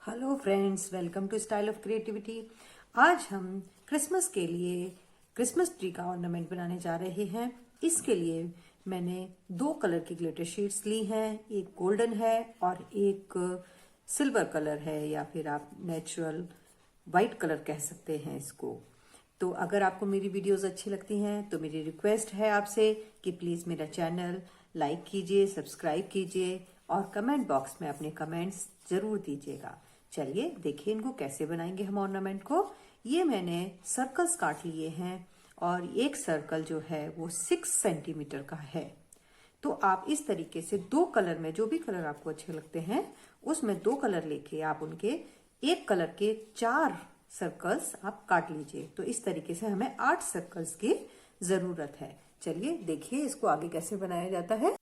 Hello friends, welcome to style of creativity. आज हम Christmas के लिए क्रिसमस ट्री का ऑर्नामेंट बनाने जा रहे हैं। इसके लिए मैंने 2 कलर की ग्लिटर शीट्स ली हैं। एक गोल्डन है और एक सिल्वर कलर है, या फिर आप नेचुरल वाइट कलर कह सकते हैं इसको। तो अगर आपको मेरी वीडियोस अच्छी लगती हैं तो मेरी रिक्वेस्ट है आपसे कि प्लीज़ मेरा चैनल लाइक कीजिए, सब्सक्राइब कीजिए और कमेंट बॉक्स में अपने कमेंट्स ज़रूर दीजिएगा। चलिए देखिए इनको कैसे बनाएंगे हम ऑर्नामेंट को। ये मैंने सर्कल्स काट लिए हैं और एक सर्कल जो है वो 6 सेंटीमीटर का है। तो आप इस तरीके से 2 कलर में, जो भी कलर आपको अच्छे लगते हैं उसमें 2 कलर लेके आप उनके एक कलर के 4 सर्कल्स आप काट लीजिए। तो इस तरीके से हमें 8 सर्कल्स की जरूरत है। चलिए देखिए इसको आगे कैसे बनाया जाता है।